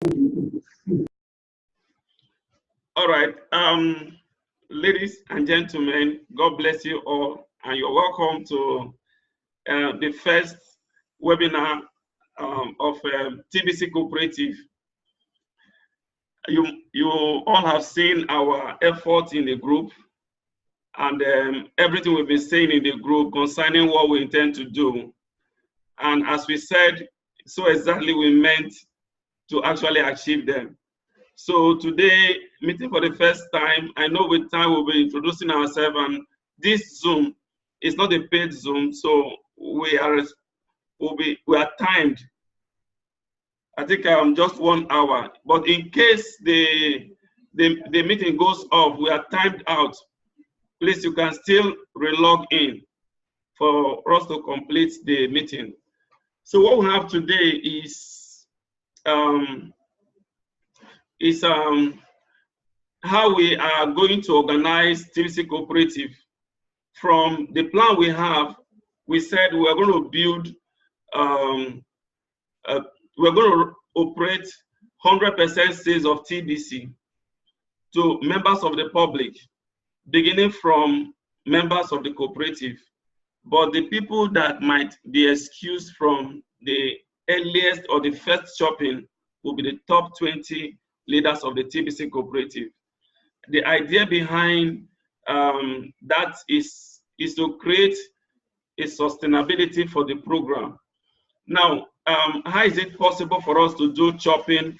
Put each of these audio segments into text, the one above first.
All right, ladies and gentlemen, God bless you all, and you're welcome to the first webinar of TBC Cooperative. You all have seen our effort in the group and everything we've been saying in the group concerning what we intend to do. And as we said, so exactly we meant to actually achieve them. So today, meeting for the first time, I know with time we'll be introducing ourselves, and this Zoom is not a paid Zoom, so we are timed. I think just 1 hour, but in case the meeting goes off, we are timed out. Please, you can still relog in for us to complete the meeting. So what we have today is how we are going to organize TBC Cooperative. From the plan we have, we said we are going to build, we're going to operate 100% sales of TBC to members of the public, beginning from members of the cooperative. But the people that might be excused from the earliest or the first shopping will be the top 20 leaders of the TBC Cooperative. The idea behind that is to create a sustainability for the program. Now, how is it possible for us to do shopping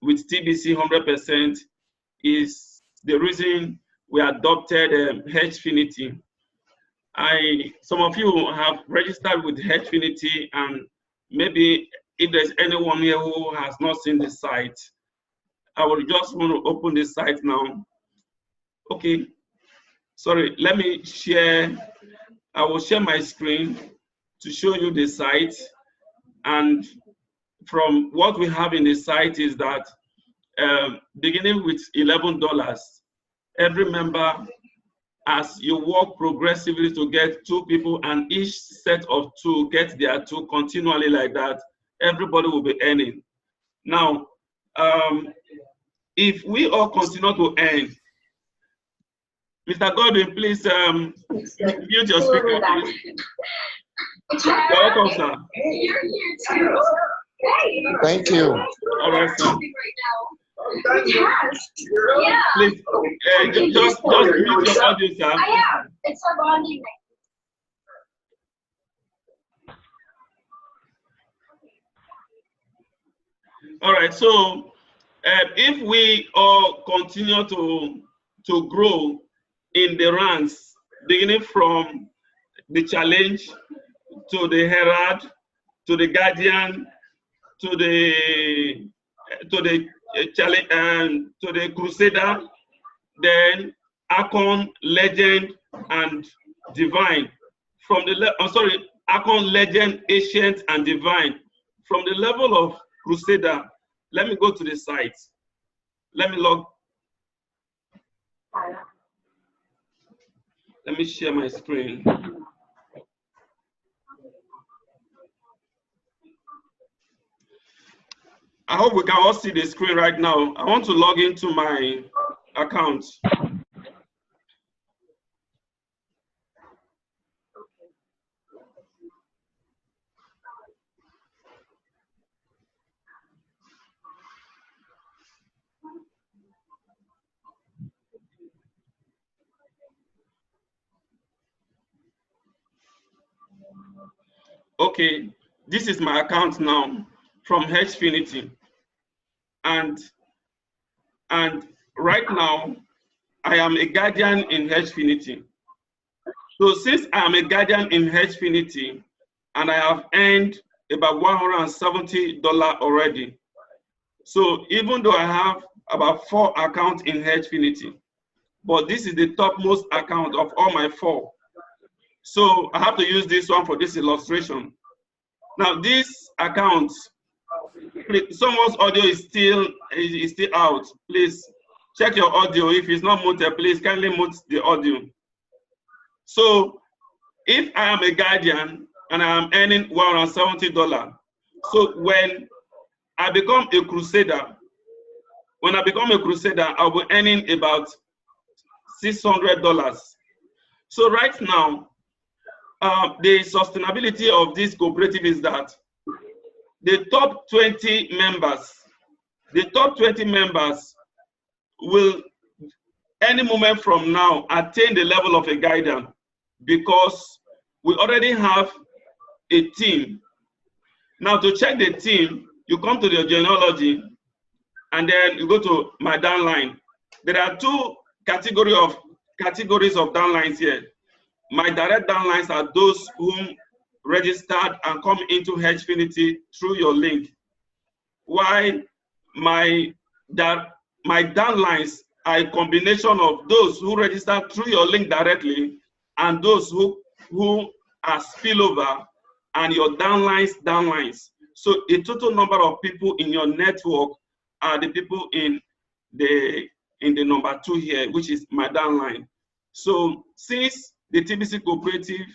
with TBC 100% is the reason we adopted Affinity. Some of you have registered with Affinity, and maybe if there's anyone here who has not seen the site, I will just want to open the site now. Okay, sorry, let me share. I will share my screen to show you the site. And from what we have in the site is that beginning with $11, every member, as you work progressively to get 2 people, and each set of 2 get their 2 continually like that, everybody will be earning. Now, if we all continue to earn, Mr. Godwin, please mute your speaker, please. You're welcome, sir. You're here too. Thank you. All right, sir. Yes. Yeah. Please, just mute your audio, sir. I am. It's a bonding night. All right, so if we all continue to grow in the ranks, beginning from the challenge to the herald, to the guardian, to the challenge, and to the crusader, then Archon, legend, and divine. From the Archon, legend, ancient, and divine. From the level of crusader, let me go to the site. Let me log. Let me share my screen. I hope we can all see the screen right now. I want to log into my account. Okay, this is my account now from Affinity, and right now I am a guardian in Affinity. So since I am a guardian in Affinity and I have earned about $170 already, so even though I have about 4 accounts in Affinity, but this is the topmost account of all my 4. So I have to use this one for this illustration. Now this account, someone's audio is still out. Please check your audio. If it's not muted, please kindly mute the audio. So if I am a guardian and I am earning $170, so when I become a crusader. When I become a crusader, I'll be earning about $600. So right now, the sustainability of this cooperative is that the top 20 members will any moment from now attain the level of a guidance, because we already have a team. Now to check the team, you come to the genealogy and then you go to my downline. There are two categories of downlines here. My direct downlines are those whom registered and come into Affinity through your link. While my downlines are a combination of those who registered through your link directly and those who are spillover and your downlines. So a total number of people in your network are the people in the number 2 here, which is my downline. So since the TBC Cooperative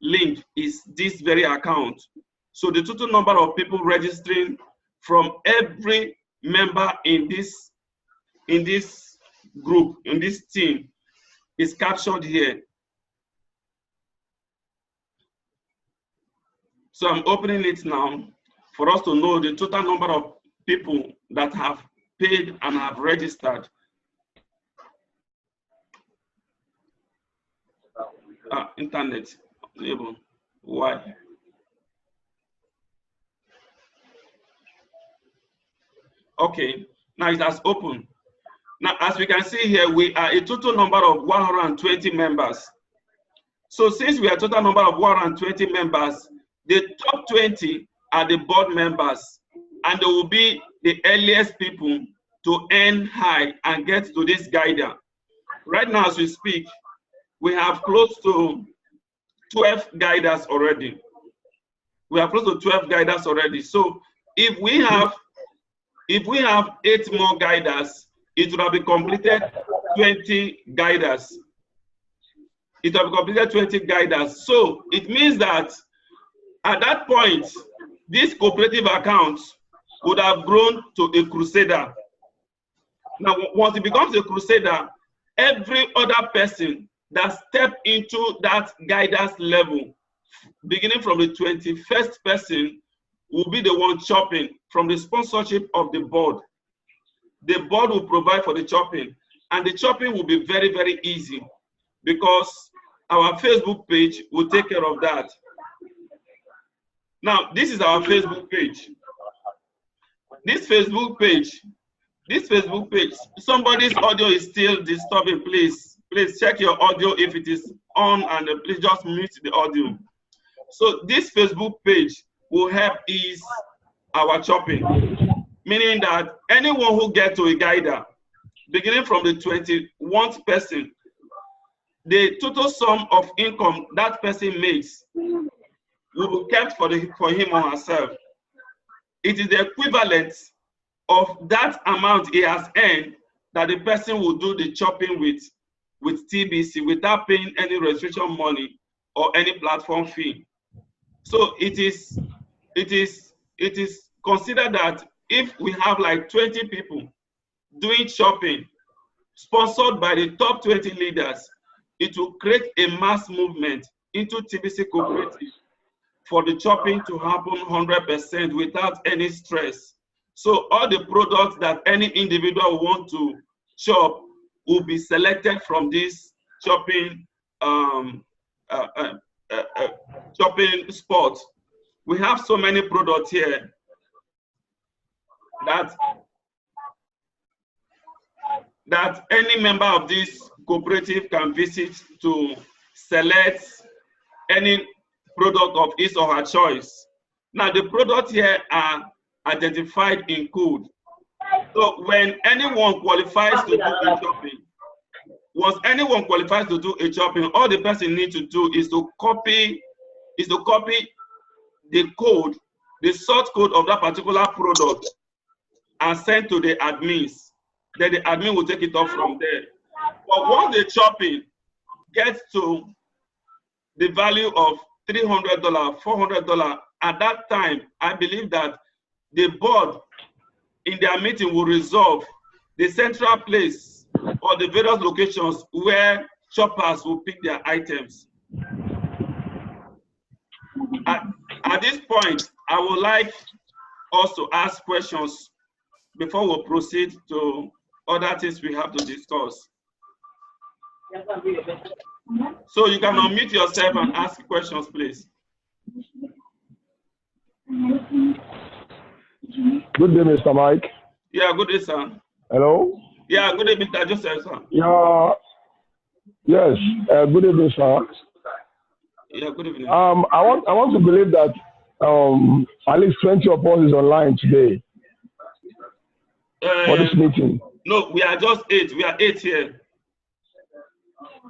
link is this very account, so the total number of people registering from every member in this group, in this team, is captured here. So I'm opening it now for us to know the total number of people that have paid and have registered. Internet label. Why? Okay, now it has opened. Now, as we can see here, we are a total number of 120 members. So since we are a total number of 120 members, the top 20 are the board members, and they will be the earliest people to earn high and get to this guidance. Right now, as we speak, we have close to 12 guiders already. We have close to 12 guiders already. So if we have 8 more guiders, it will have been completed 20 guiders. It will have completed 20 guiders. So it means that at that point, this cooperative account would have grown to a crusader. Now, once it becomes a crusader, every other person that step into that guidance level, beginning from the 21st person, will be the one chopping from the sponsorship of the board. The board will provide for the chopping, and the chopping will be very, very easy because our Facebook page will take care of that. Now, this is our Facebook page. This Facebook page, somebody's audio is still disturbing. Please check your audio if it is on, and please just mute the audio. So this Facebook page will help ease our chopping, meaning that anyone who gets to a guider, beginning from the 21st person, the total sum of income that person makes will be kept for him or herself. It is the equivalent of that amount he has earned that the person will do the chopping with TBC without paying any registration money or any platform fee. So it is considered that if we have like 20 people doing shopping sponsored by the top 20 leaders, it will create a mass movement into TBC Cooperative for the chopping to happen 100% without any stress. So all the products that any individual want to shop will be selected from this shopping shopping spot. We have so many products here that any member of this cooperative can visit to select any product of his or her choice. Now the products here are identified in code. So when anyone qualifies to do a shopping, once anyone qualifies to do a shopping, all the person needs to do is to copy the code, the source code of that particular product, and send to the admins. Then the admin will take it off from there. But once the shopping gets to the value of $300, $400, at that time, I believe that the board in their meeting will resolve the central place or the various locations where shoppers will pick their items. At this point, I would like us to ask questions before we proceed to other things we have to discuss. So you can unmute yourself and ask questions, please. Good day, Mr. Mike. Yeah, good day, sir. Hello? Yeah, good evening, Mr. Joseph, sir. Yeah. Yes. Good evening, sir. Yeah, good evening. I want to believe that at least 20 of us is online today for this meeting. No, we are just 8. We are 8 here.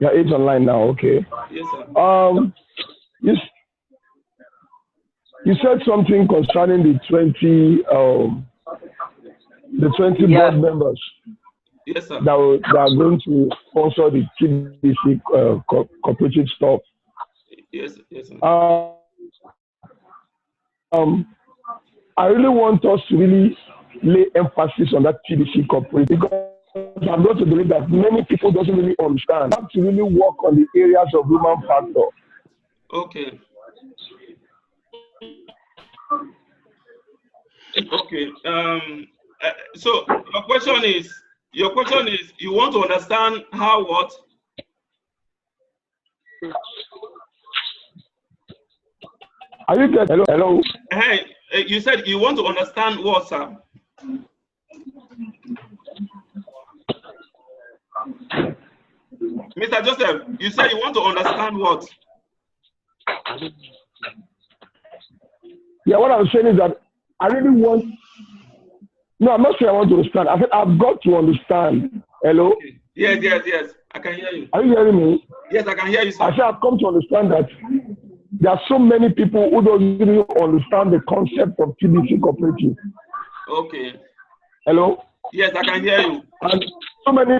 You are 8 online now. Okay. Yes, sir. You said something concerning the 20 board members. Yes, sir. That are going to sponsor the TBC cooperative stuff. Yes, yes, sir. I really want us to really lay emphasis on that TBC cooperative because I'm going to believe that many people doesn't really understand. We have to really work on the areas of human factor. Okay. Okay. So your question is you want to understand how what? Are you there? Hello. Hey, you said you want to understand what, sir? Mr. Joseph, you said you want to understand what? Yeah, what I'm saying is that I really want. No, I'm not saying I want to understand. I said I've got to understand. Hello? Okay. Yes. I can hear you. Are you hearing me? Yes, I can hear you, sir. I said I've come to understand that there are so many people who don't really understand the concept of TBC cooperative. Okay. Hello? Yes, I can hear you. And so many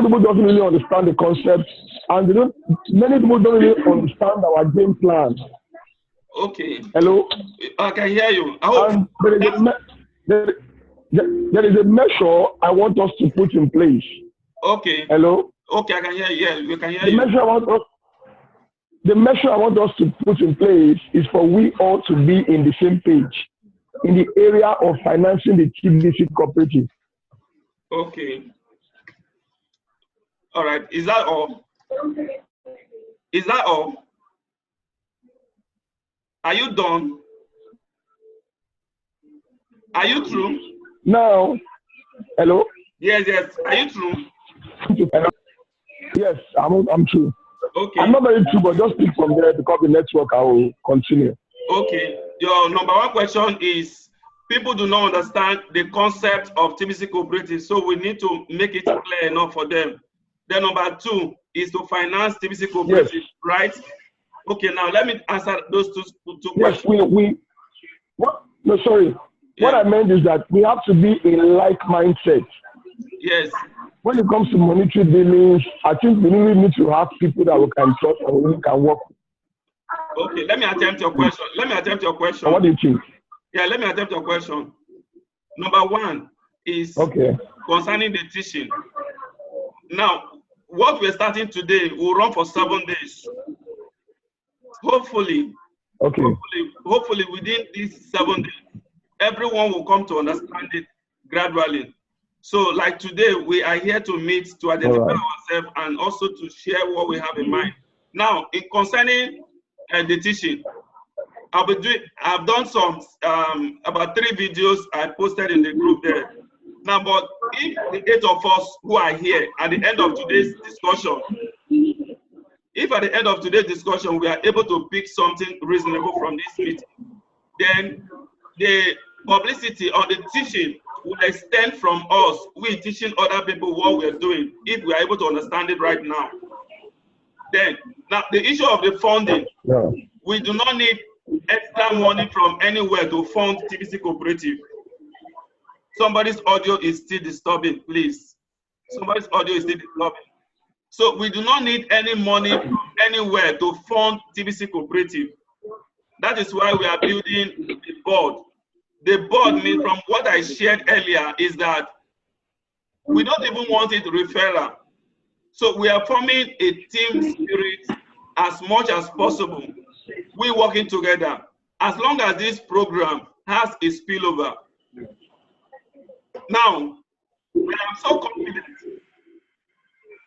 people don't really understand the concept, and many people don't really understand our game plan. Okay. Hello? I can hear you. I hope and there is a measure I want us to put in place. Okay. Hello? Okay, I can hear you. Yeah, we can hear you. The measure I want us to put in place is for we all to be in the same page in the area of financing the TBC cooperative. Okay. All right. Is that all? Is that all? Are you done? Are you through? No. Hello? Yes. Are you through? Yes, I'm true. Okay. I'm not very true, but just speak from there because the network, I will continue. Okay. Your number one question is people do not understand the concept of TBC cooperative, so we need to make it clear enough for them. Then number two is to finance TBC cooperative, yes. Right? Okay, now let me answer those two questions. Yes, no, sorry. Yeah. What I meant is that we have to be in like mindset. Yes. When it comes to monetary dealings, I think we really need to have people that we can trust and we can work with. Okay, let me attempt your question. What do you think? Yeah, let me attempt your question. Number one is concerning the teaching. Now, what we're starting today will run for 7 days. Hopefully within these 7 days, everyone will come to understand it gradually. So like today, we are here to meet, to identify ourselves and also to share what we have in mind. Now, in concerning the teaching, I've done some, about 3 videos I posted in the group there. Now, but if the 8 of us who are here at the end of today's discussion, we are able to pick something reasonable from this meeting, then the publicity on the teaching will extend from us, we teaching other people what we're doing, if we are able to understand it right now. Then, now the issue of the funding, we do not need extra money from anywhere to fund TBC cooperative. Somebody's audio is still disturbing, please. Somebody's audio is still disturbing. So we do not need any money from anywhere to fund TBC cooperative. That is why we are building a board. the board, me, from what I shared earlier, is that we don't even want it referral. So we are forming a team spirit as much as possible. We working together. As long as this program has a spillover. Now, I am so confident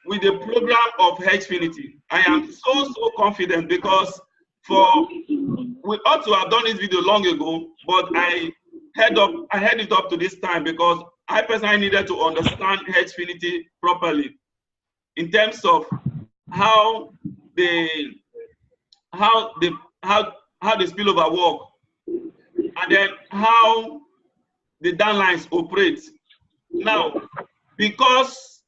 with the program of Affinity. I am so confident because we ought to have done this video long ago, but I had it up to this time because I personally needed to understand Affinity properly in terms of how the spillover work, and then how the downlines operate. Now, because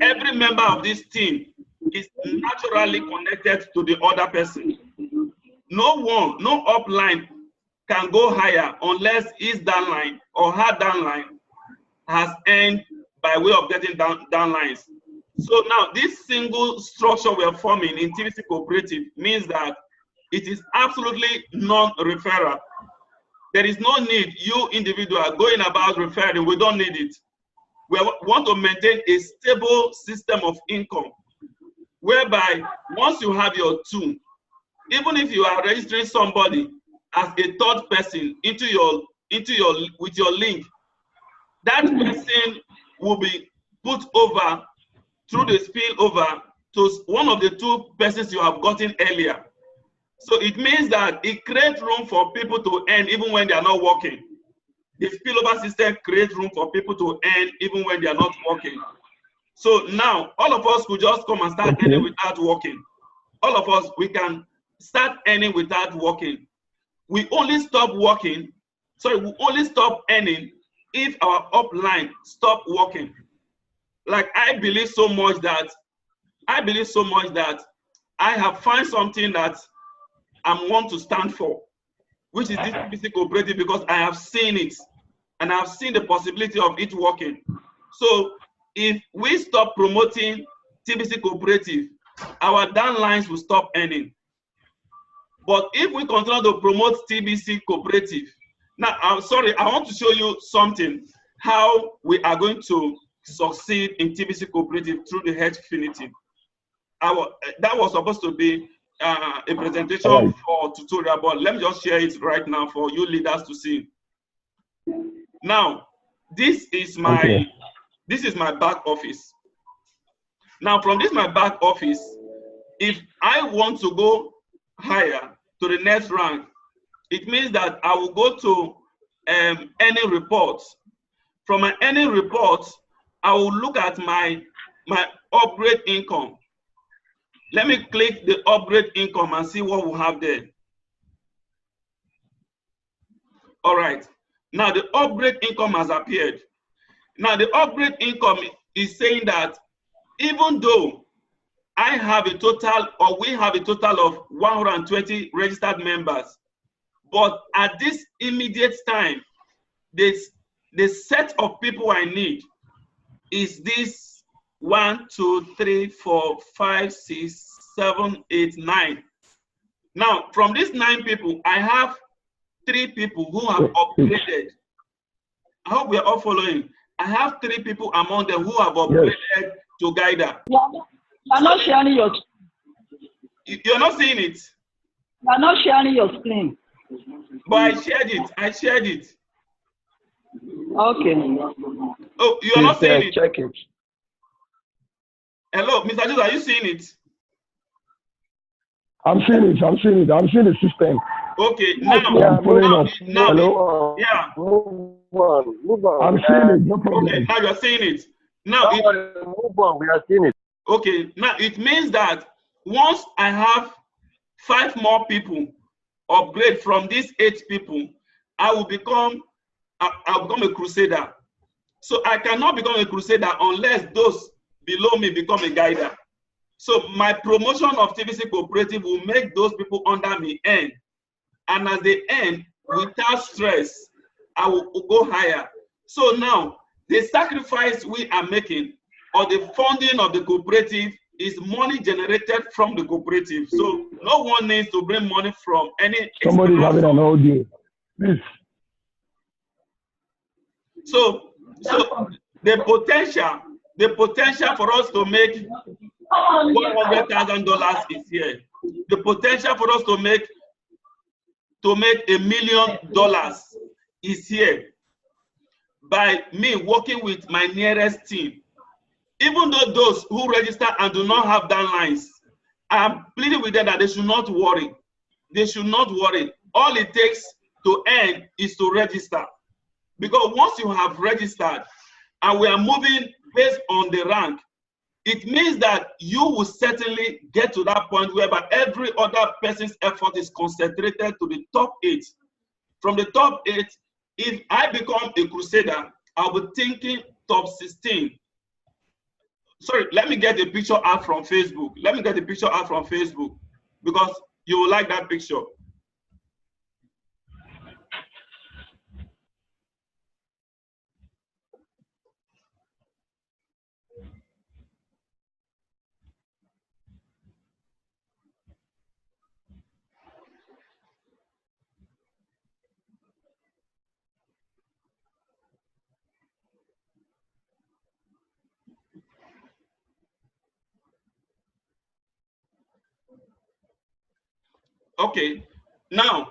every member of this team is naturally connected to the other person, no upline can go higher unless his downline or her downline has earned by way of getting downlines. So now this single structure we are forming in TBC Cooperative means that it is absolutely non-referral. There is no need, you individual going about referring, we don't need it. We want to maintain a stable system of income, whereby once you have your tool, even if you are registering somebody as a third person with your link, that person will be put over through the spillover to one of the two persons you have gotten earlier. So it means that it creates room for people to earn even when they are not working. The spillover system creates room for people to earn even when they are not working. So now all of us could just come and start earning without working. All of us, we can start earning without working. We only stop working, we only stop earning if our upline stop working. Like I believe so much that I have found something that I want to stand for, which is this TBC Cooperative, because I have seen it and I've seen the possibility of it working. So if we stop promoting TBC Cooperative, our downlines will stop earning. But if we continue to promote TBC Cooperative, now I'm sorry, I want to show you something, how we are going to succeed in TBC Cooperative through the Affinity. That was supposed to be a presentation for tutorial, but let me just share it right now for you leaders to see. Now, this is my back office. Now, from this my back office, if I want to go higher to the next rank, it means that I will go to any reports. From my any reports, I will look at my upgrade income. Let me click the upgrade income and see what we have there. All right. Now the upgrade income has appeared. Now the upgrade income is saying that even though I have a total, or we have a total of 120 registered members, but at this immediate time, the set of people I need is this 1, 2, 3, 4, 5, 6, 7, 8, 9. Now, from these 9 people, I have 3 people who have upgraded. I hope we are all following. I have 3 people among them who have upgraded to Guida. You're not sharing your screen. You're not seeing it? You're not sharing your screen. But I shared it. Okay. Oh, you're not seeing it? Check it. Hello, Mr. Joseph, are you seeing it? I'm seeing it. I'm seeing the system. Okay, Hello. Yeah. Move on. I'm seeing it. No problem. Okay, now you're seeing it. Now, move on. We are seeing it. Okay, now it means that once I have 5 more people upgrade from these 8 people, I will become a crusader. So I cannot become a crusader unless those below me become a guider. So my promotion of TBC Cooperative will make those people under me earn. And as they earn, without stress, I will go higher. So now, the sacrifice we are making, or the funding of the cooperative, is money generated from the cooperative. So no one needs to bring money from any. Somebody having an audio. Please. So the potential for us to make $100,000 is here. The potential for us to make $1 million is here by me working with my nearest team. Even though those who register and do not have downlines, I'm pleading with them that they should not worry. They should not worry. All it takes to earn is to register. Because once you have registered and we are moving based on the rank, it means that you will certainly get to that point whereby every other person's effort is concentrated to the top 8. From the top 8, if I become a crusader, I'll be thinking top 16. Sorry, let me get a picture out from Facebook. Let me get a picture out from Facebook because you will like that picture. Okay, now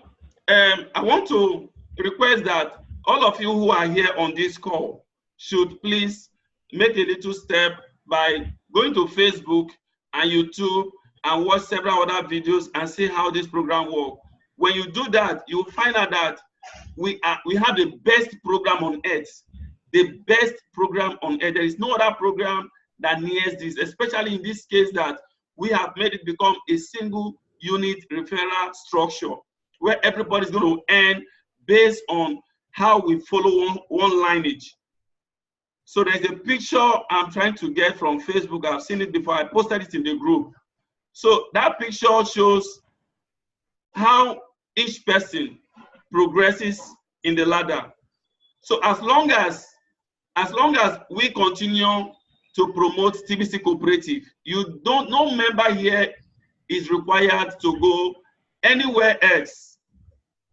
I want to request that all of you who are here on this call should please make a little step by going to Facebook and YouTube and watch several other videos and see how this program works. When you do that, you'll find out that we have the best program on earth. The best program on earth. There is no other program that nears this, especially in this case that we have made it become a single unit referral structure where everybody's going to earn based on how we follow one lineage. So there's a picture I'm trying to get from Facebook. I've seen it before. I posted it in the group. So that picture shows how each person progresses in the ladder. So as long as we continue to promote TBC Cooperative, no member here is required to go anywhere else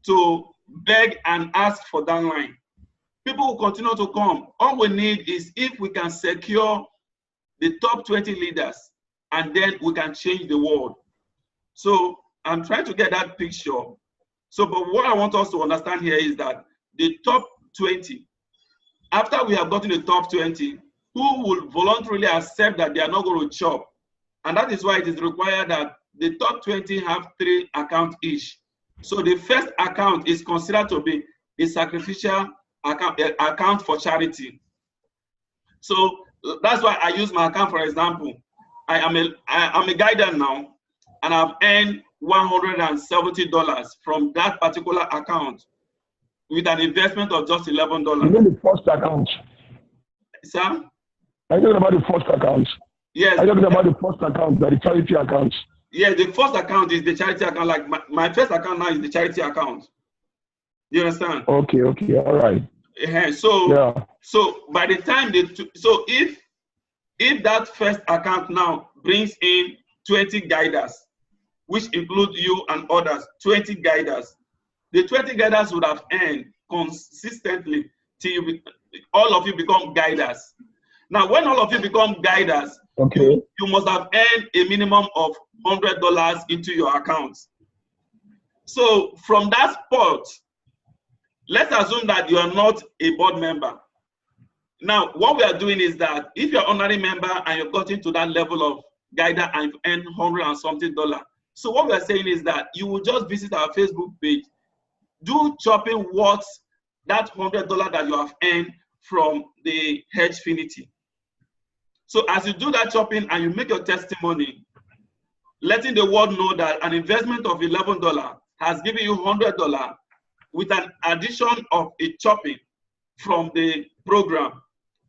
to beg and ask for downline. People will continue to come. All we need is if we can secure the top 20 leaders, and then we can change the world. So I'm trying to get that picture. So, but what I want us to understand here is that the top 20, after we have gotten the top 20, who will voluntarily accept that they are not going to chop? And that is why it is required that the top 20 have 3 accounts each. So the first account is considered to be the sacrificial account for charity. So that's why I use my account, for example. I'm a guider now, and I've earned $170 from that particular account with an investment of just $11. You mean the first account? Sir? Are you talking about the first account? Yes. Are you talking about the first account, the charity account? Yeah, the first account is the charity account. Like my first account now is the charity account. You understand? Okay, all right. So by the time if that first account now brings in 20 guiders, which include you and others, 20 guiders, the 20 guiders would have earned consistently till all of you become guiders. Now, when all of you become guiders, okay, you must have earned a minimum of $100 into your accounts. So from that spot, let's assume that you are not a board member. Now, what we are doing is that if you're an honorary member and you've gotten to that level of guider and you've earned $100 and something, so what we are saying is that you will just visit our Facebook page, do chopping what that $100 that you have earned from the Affinity. So as you do that chopping and you make your testimony, letting the world know that an investment of $11 has given you $100 with an addition of a chopping from the program,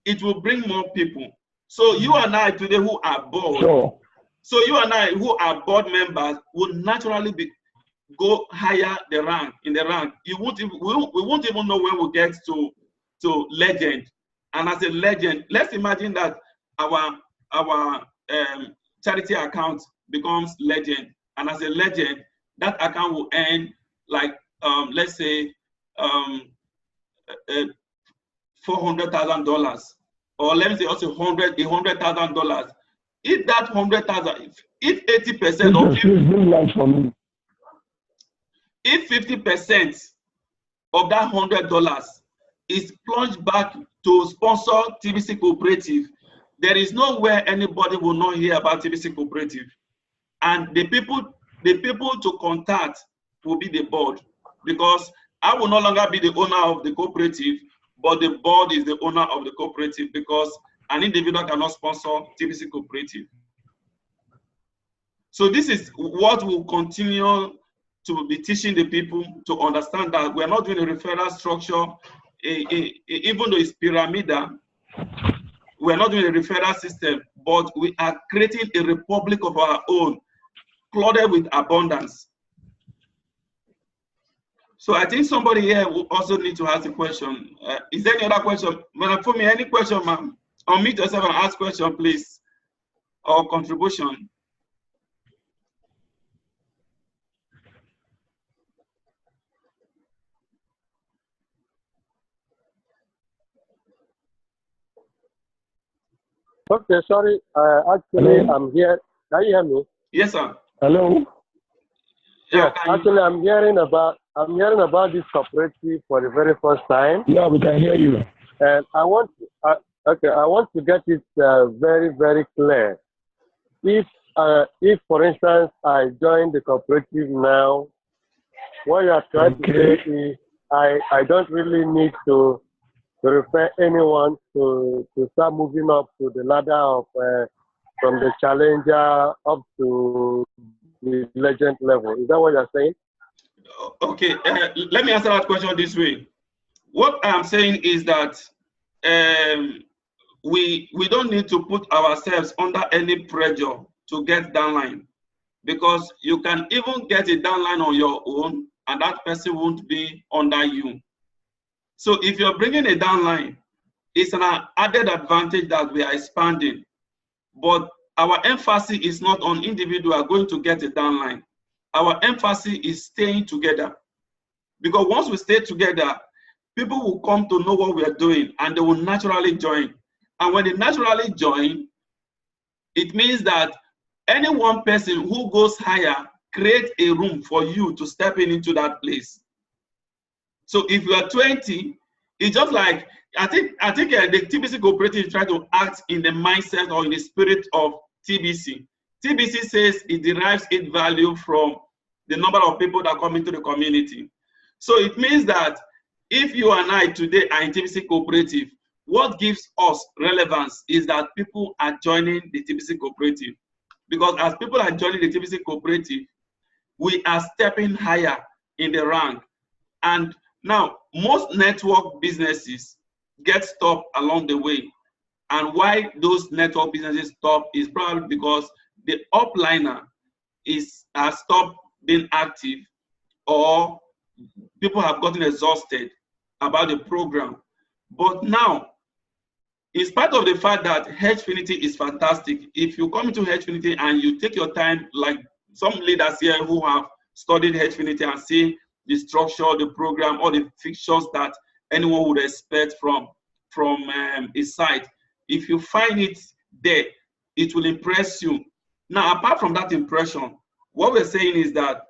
it will bring more people. So you and I today who are board, so you and I who are board members will naturally go higher in the rank. We won't even know when we get to legend. And as a legend, let's imagine that our charity account becomes legend, and as a legend, that account will earn like let's say $400,000, or let me say also $100,000. If that 100,000, if 80% of Please bring light for me. if 50% of that $100 is plunged back to sponsor TBC Cooperative, there is nowhere anybody will not hear about TBC Cooperative. And the people to contact will be the board, because I will no longer be the owner of the cooperative, but the board is the owner of the cooperative, because an individual cannot sponsor TBC Cooperative. So this is what we'll continue to be teaching the people to understand, that we're not doing a referral structure, even though it's pyramidal, we're not doing a referral system, but we are creating a republic of our own, flooded with abundance. So I think somebody here will also need to ask a question. Is there any other question? Madam Fumi, any question, ma'am? Unmute yourself and ask question, please, or contribution. Okay, sorry. Actually, Hello? I'm here. Can you hear me? Yes, sir. Hello? Yes. Actually, I'm hearing about this cooperative for the very first time. Yeah, we can hear you. And I want to get it very, very clear. If for instance, I join the cooperative now, what you are trying to say is I don't really need to refer anyone to start moving up to the ladder of from the challenger up to the legend level. Is that what you're saying? Okay, let me answer that question this way. What I'm saying is that we don't need to put ourselves under any pressure to get downline, because you can even get a downline on your own and that person won't be under you. So if you're bringing a downline, it's an added advantage that we are expanding, but our emphasis is not on individual going to get a downline. Our emphasis is staying together, because once we stay together, people will come to know what we are doing and they will naturally join. And when they naturally join, it means that any one person who goes higher creates a room for you to step into that place. So if you are 20, it's just like, I think the TBC Cooperative is trying to act in the mindset or in the spirit of TBC. TBC says it derives its value from the number of people that come into the community. So it means that if you and I today are in TBC Cooperative, what gives us relevance is that people are joining the TBC Cooperative. Because as people are joining the TBC Cooperative, we are stepping higher in the rank. And now, most network businesses get stopped along the way. And why those network businesses stop is probably because the upliner has stopped being active, or people have gotten exhausted about the program. But now, in spite of the fact that Affinity is fantastic, if you come into Affinity and you take your time, like some leaders here who have studied Affinity and see the structure, the program, all the fixtures that anyone would expect from a site, if you find it there, it will impress you. Now, apart from that impression, what we're saying is that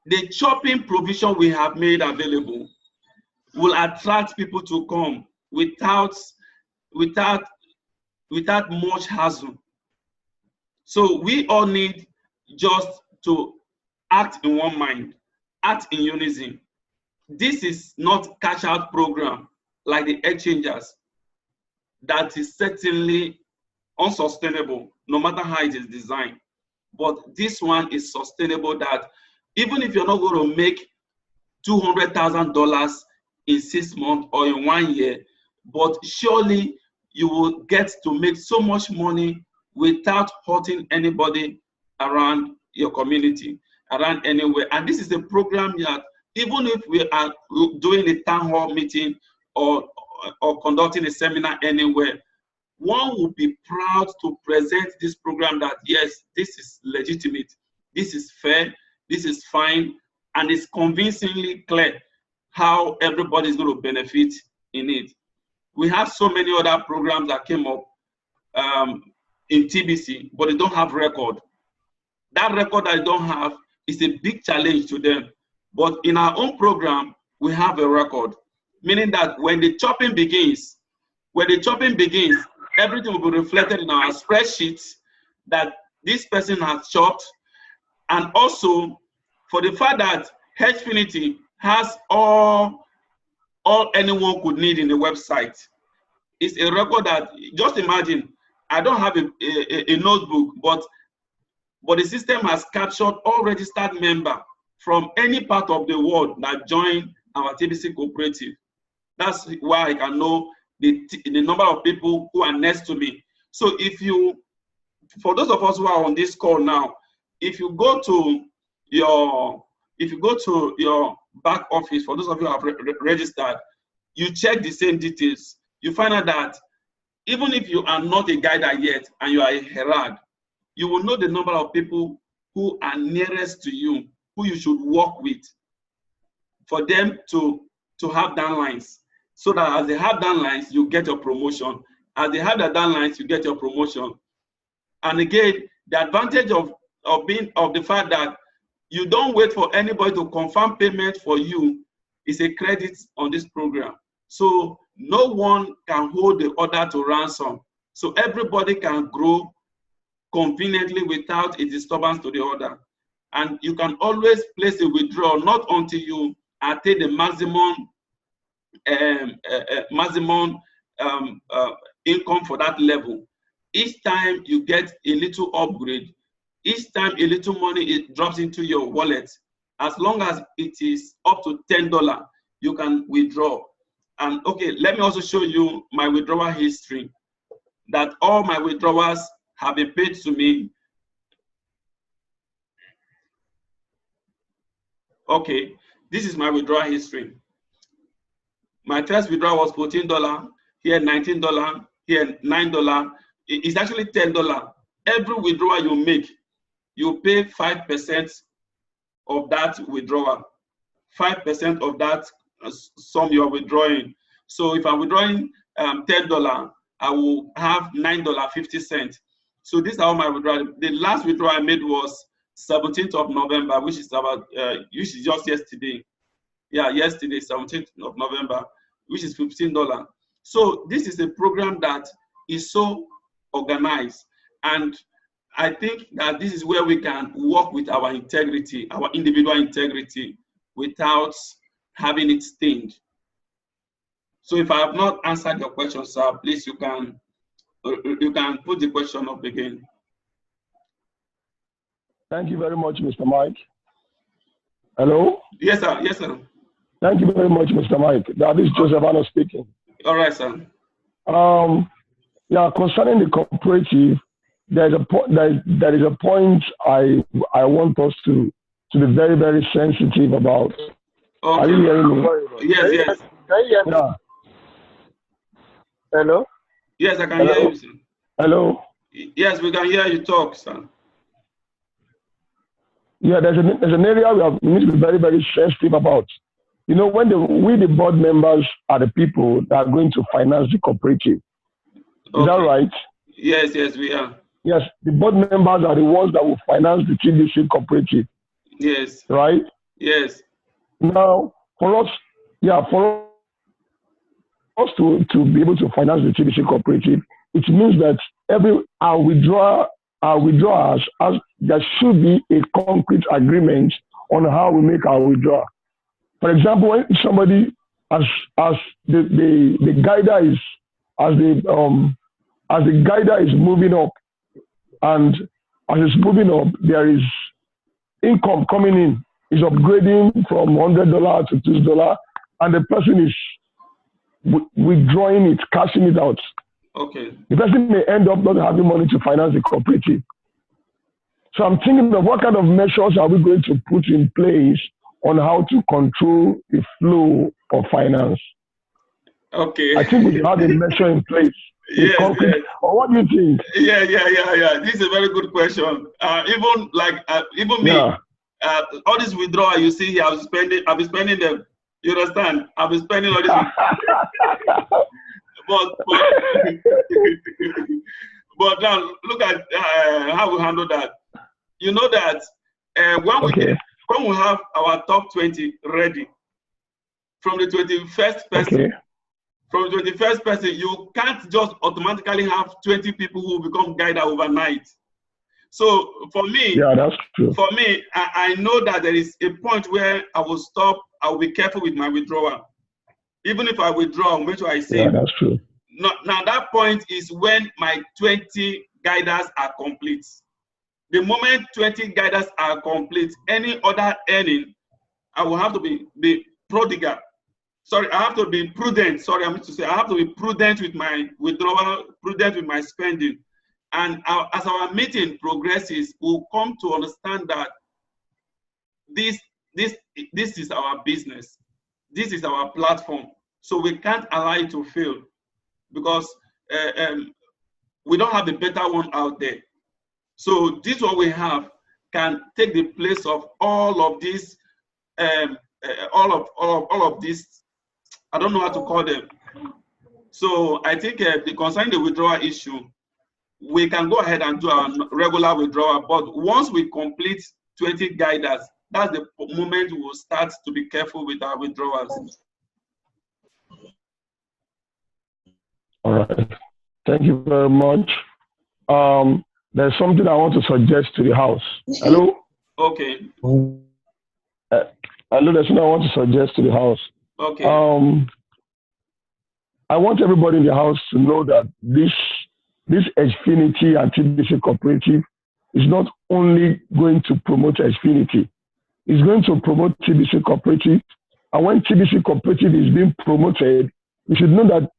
the shopping provision we have made available will attract people to come without much hassle. So we all need just to act in one mind, act in unison. This is not cash out program like the exchangers that is certainly unsustainable, no matter how it is designed. But this one is sustainable, that even if you're not going to make $200,000 in 6 months or in 1 year, but surely you will get to make so much money without hurting anybody around your community, around anywhere. And this is a program that even if we are doing a town hall meeting or conducting a seminar anywhere, one will be proud to present this program that, yes, this is legitimate, this is fair, this is fine, and it's convincingly clear how everybody is going to benefit in it. We have so many other programs that came up in TBC, but they don't have record. That record I don't have is a big challenge to them. But in our own program, we have a record, meaning that when the chopping begins, everything will be reflected in our spreadsheets that this person has chopped. And also for the fact that Affinity has all anyone could need in the website. It's a record that, just imagine, I don't have a notebook, but the system has captured all registered members from any part of the world that join our TBC cooperative. That's why I can know the number of people who are next to me. So for those of us who are on this call now, if you go to your back office, for those of you who have registered, you check the same details. You find out that even if you are not a guider yet and you are a herald, you will know the number of people who are nearest to you, who you should work with, for them to have downlines. So that as they have downlines, you get your promotion. As they have the downlines, you get your promotion. And again, the advantage of the fact that you don't wait for anybody to confirm payment for you is a credit on this program. So no one can hold the other to ransom. So everybody can grow conveniently without a disturbance to the other. And you can always place a withdrawal, not until you attain the maximum income for that level. Each time you get a little upgrade, each time a little money drops into your wallet, as long as it is up to $10, you can withdraw. And okay, let me also show you my withdrawal history, that all my withdrawals have been paid to me. Okay, this is my withdrawal history. My first withdrawal was $14, here $19, here $9. It's actually $10. Every withdrawal you make, you pay 5% of that withdrawal, 5% of that sum you are withdrawing. So if I'm withdrawing $10, I will have $9.50. So these are all my withdrawals. The last withdrawal I made was 17th of November, which is just yesterday. Yeah, yesterday, 17th of November, which is $15. So this is a program that is so organized. And I think that this is where we can work with our integrity, our individual integrity, without having it stained. So if I have not answered your question, sir, please you can put the question up again. Thank you very much, Mr. Mike. Hello? Yes, sir. Yes, sir. Thank you very much, Mr. Mike. This is Joseph Anno speaking. All right, sir. Yeah, concerning the cooperative, there is a point I want us to be very, very sensitive about. Okay. Are you hearing me? Yes, yes. Can you hear me? Yeah. Hello? Yes, I can hear you, sir. Hello? Yes, we can hear you talk, sir. Yeah, there's an area we need to be very, very sensitive about. You know, when we, the board members, are the people that are going to finance the cooperative. Is that right? Yes, yes, we are. Yes, the board members are the ones that will finance the TBC cooperative. Yes. Right? Yes. Now, for us to be able to finance the TBC cooperative, it means that our withdrawals, there should be a concrete agreement on how we make our withdrawal. For example, when somebody, as the guider is moving up, and as it's moving up, there is income coming in, is upgrading from $100 to $2, and the person is withdrawing it, cashing it out. Okay. The person may end up not having money to finance the cooperative. So I'm thinking of what kind of measures are we going to put in place on how to control the flow of finance. Okay. I think we should have a measure in place. Yes, yes. Or what do you think? Yeah. This is a very good question. Even me, Yeah. All this withdrawal you see here, I'll be spending them You understand? I've been spending all this money. but but now look at how we handle that. You know that when we have our top 20 ready from the 21st person, from the 21st person, you can't just automatically have 20 people who become guided overnight. So for me, yeah, that's true. For me, I know that there is a point where I will stop. I will be careful with my withdrawal. Even if I withdraw, make sure I save. Yeah, that's true. Now that point is when my 20 guiders are complete. The moment 20 guiders are complete, any other earning, I will have to be prodigal. Sorry, I have to be prudent. Sorry, I meant to say I have to be prudent with my withdrawal, prudent with my spending. And as our meeting progresses, we'll come to understand that this is our business. This is our platform. So we can't allow it to fail because we don't have a better one out there. So this what we have can take the place of all of this, all of this. I don't know how to call them. So I think concerning the withdrawal issue, we can go ahead and do our regular withdrawal. But once we complete 20 guiders, that's the moment we will start to be careful with our withdrawals. All right. Thank you very much. There's something I want to suggest to the house. Hello? Okay. Hello, there's something I want to suggest to the house. Okay. I want everybody in the house to know that this Affinity and TBC Cooperative is not only going to promote Affinity, it's going to promote TBC Cooperative. And when TBC Cooperative is being promoted, you should know that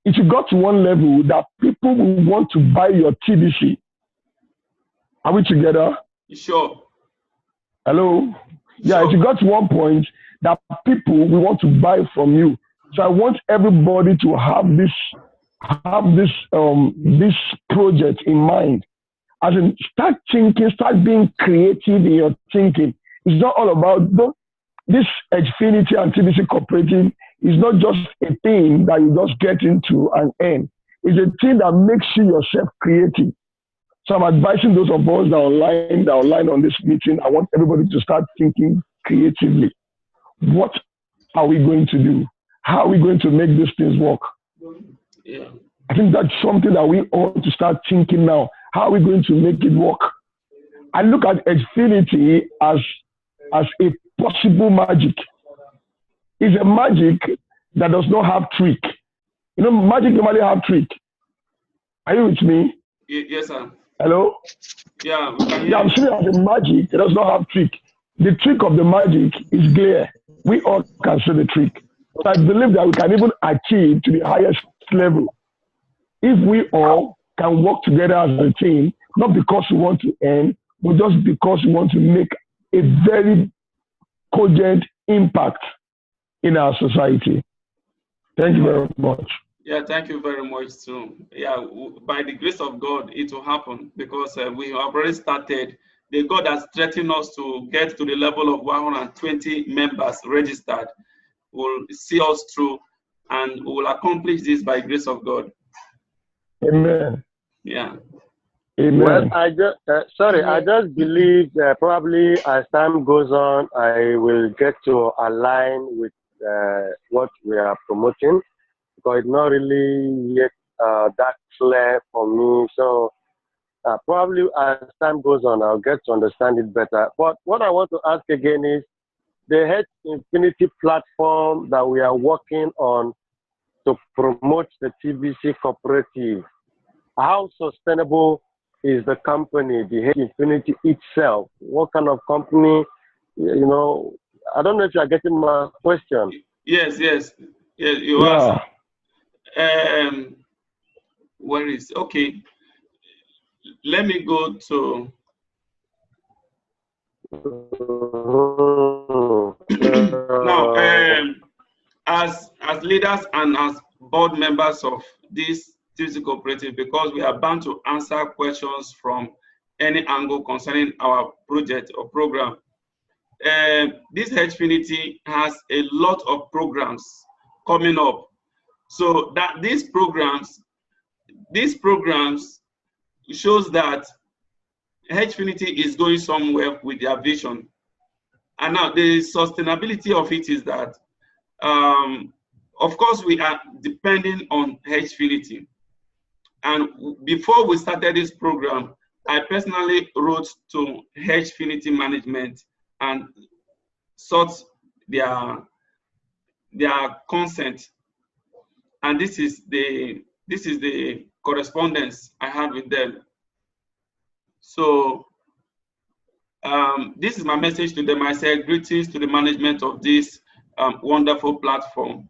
it got to one level that people will want to buy your TBC. Are we together? Sure. Hello? Yeah, Sure. it got to one point that people will want to buy from you. So I want everybody to have this project in mind. As in, start thinking, start being creative in your thinking. It's not all about this Affinity and TBC Cooperative is not just a thing that you just get into and end. It's a thing that makes you yourself creative. So I'm advising those of us that are online on this meeting. I want everybody to start thinking creatively. What are we going to do? How are we going to make these things work? Yeah. I think that's something that we ought to start thinking now. How are we going to make it work? I look at Affinity as a possible magic. It's a magic that does not have trick. You know, magic normally have trick. Are you with me? Yes, sir. Hello? Yeah. Yeah, I'm saying as a magic that does not have trick. The trick of the magic is clear. We all can see the trick. But I believe that we can even achieve to the highest level if we all can work together as a team, not because we want to earn, but just because we want to make a very cogent impact in our society. Thank you very much. Yeah, thank you very much too. Yeah, by the grace of God, it will happen because we have already started. The God has strengthened us to get to the level of 120 members registered. Will see us through, and we will accomplish this by grace of God. Amen. Yeah. Amen. Well, I just believe probably as time goes on, I will get to align with what we are promoting, because it's not really yet that clear for me. So probably as time goes on, I'll get to understand it better. But what I want to ask again is, the Affinity platform that we are working on to promote the TBC Cooperative, how sustainable is the company, the Affinity itself? What kind of company, you know? I don't know if you are getting my question. Yes, you are. Where is, okay. Let me go to now. As leaders and as board members of this TBC Cooperative, because we are bound to answer questions from any angle concerning our project or program, this Affinity has a lot of programs coming up. So that these programs shows that Affinity is going somewhere with their vision. And now the sustainability of it is that, of course, we are depending on Affinity. And before we started this program, I personally wrote to Affinity management and sought their consent. And this is the correspondence I had with them. So this is my message to them. I said, greetings to the management of this wonderful platform.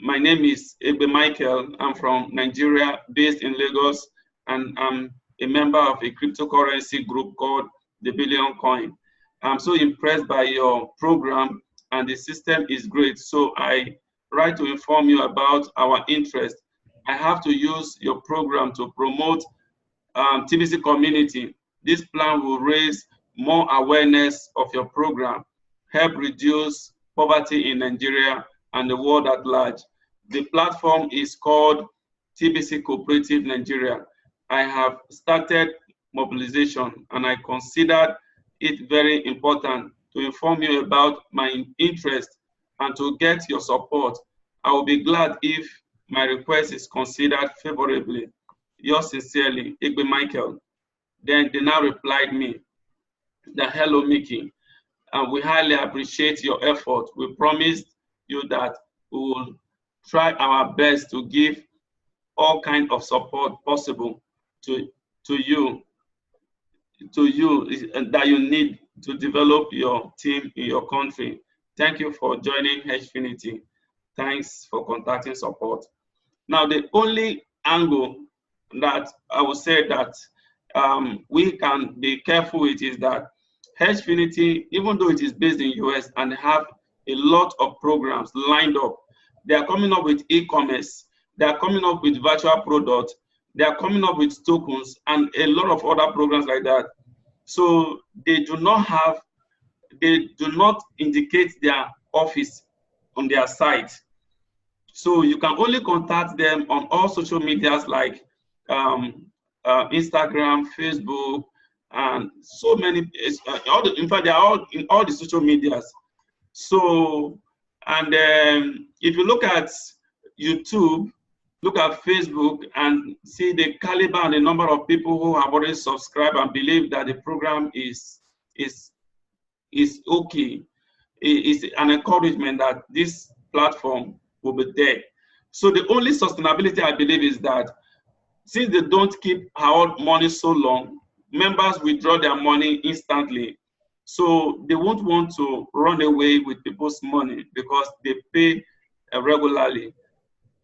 My name is Ebe Michael. I'm from Nigeria, based in Lagos, and I'm a member of a cryptocurrency group called the Billion Coin. I'm so impressed by your program, and the system is great. So I write to inform you about our interest. I have to use your program to promote TBC community. This plan will raise more awareness of your program, help reduce poverty in Nigeria and the world at large. The platform is called TBC Cooperative Nigeria. I have started mobilization, and I considered it very important to inform you about my interest and to get your support. I will be glad if my request is considered favorably. Yours sincerely, Igbe Michael. Then they now replied me that, hello, Mickey, and we highly appreciate your effort. We promised you that we will try our best to give all kinds of support possible to you that you need to develop your team in your country. Thank you for joining Affinity. Thanks for contacting support. Now, the only angle that I would say that we can be careful with is that Affinity, even though it is based in US and have a lot of programs lined up, they are coming up with e-commerce, they are coming up with virtual products, they are coming up with tokens and a lot of other programs like that. So they do not indicate their office on their site. So you can only contact them on all social medias like Instagram, Facebook, and so many. In fact, they are all in all the social medias. So, and if you look at YouTube, look at Facebook, and see the caliber and the number of people who have already subscribed and believe that the program is okay. It's an encouragement that this platform will be there. So the only sustainability I believe is that since they don't keep our money so long, members withdraw their money instantly. So they won't want to run away with people's money because they pay regularly.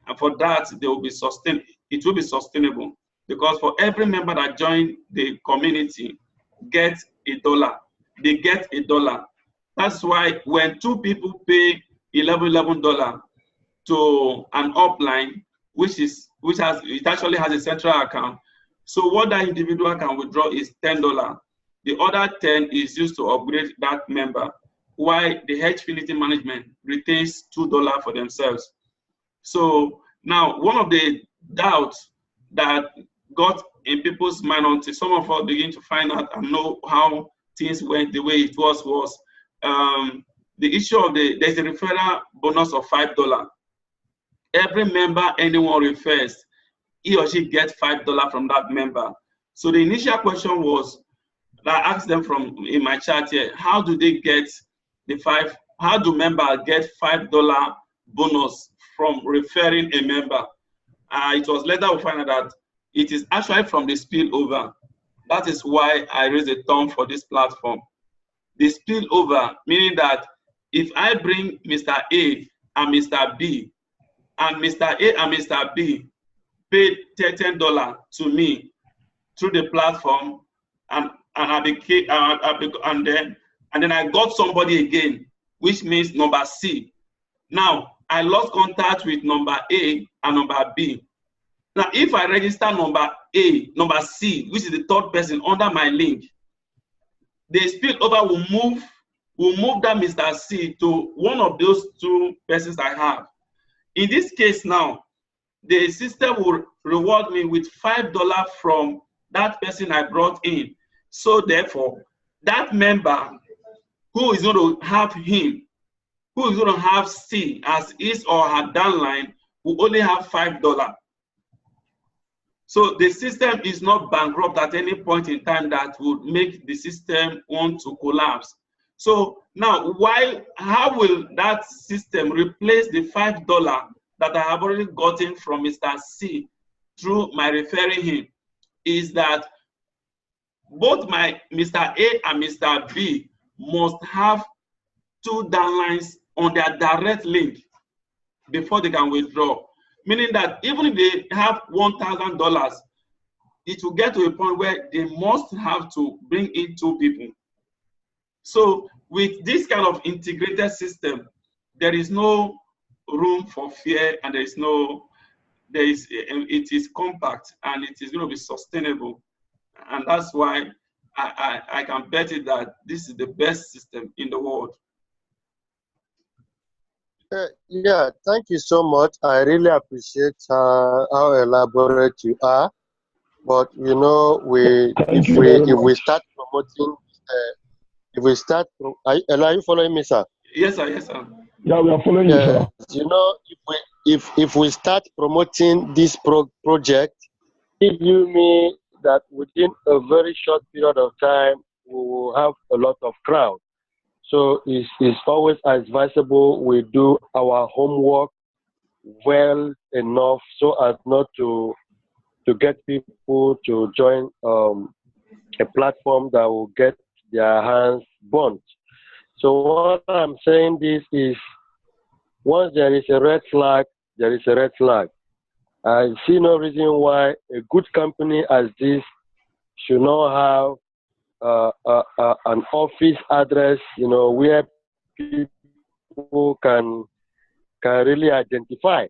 And for that, they will be it will be sustainable because for every member that join the community gets $1, they get $1. That's why when two people pay $11 to an upline, it actually has a central account. So what that individual can withdraw is $10. The other 10 is used to upgrade that member, while the Affinity management retains $2 for themselves. So now one of the doubts that got in people's mind until some of us begin to find out and know how things went the way it was the issue of there's a referral bonus of $5. Every member anyone refers, he or she gets $5 from that member. So the initial question was, I asked them in my chat here, how do they get how do members get $5 bonus from referring a member? It was later we found out that it is actually from the spillover. That is why I raised a term for this platform. The spillover, meaning that if I bring Mr. A and Mr. B, and Mr. A and Mr. B paid $10 to me through the platform, and then I got somebody again, which means number C. Now I lost contact with number A and number B. Now, if I register number C, which is the third person under my link, the spillover will move will move that Mr. C to one of those two persons I have. In this case now, the system will reward me with $5 from that person I brought in. So therefore, that member who is going to have him, who is going to have C as his or her downline, will only have $5. So the system is not bankrupt at any point in time that would make the system want to collapse. So now, how will that system replace the $5 that I have already gotten from Mr. C through my referring him? Is that both my Mr. A and Mr. B must have two downlines on their direct link before they can withdraw. Meaning that even if they have $1,000, it will get to a point where they must have to bring in two people. So with this kind of integrated system, there is no room for fear, and it is compact, and it is going to be sustainable. And that's why I can bet it that this is the best system in the world. Yeah, thank you so much. I really appreciate how elaborate you are. But you know, if we start promoting, are you following me, sir? Yes, sir. Yes, sir. Yeah, we are following you, sir. You know, if we start promoting this project, give me that within a very short period of time, we will have a lot of crowd. So it's always advisable we do our homework well enough so as not to get people to join a platform that will get their hands burnt. So what I'm saying this is, once there is a red flag, there is a red flag. I see no reason why a good company as this should not have an office address, you know, where people can really identify.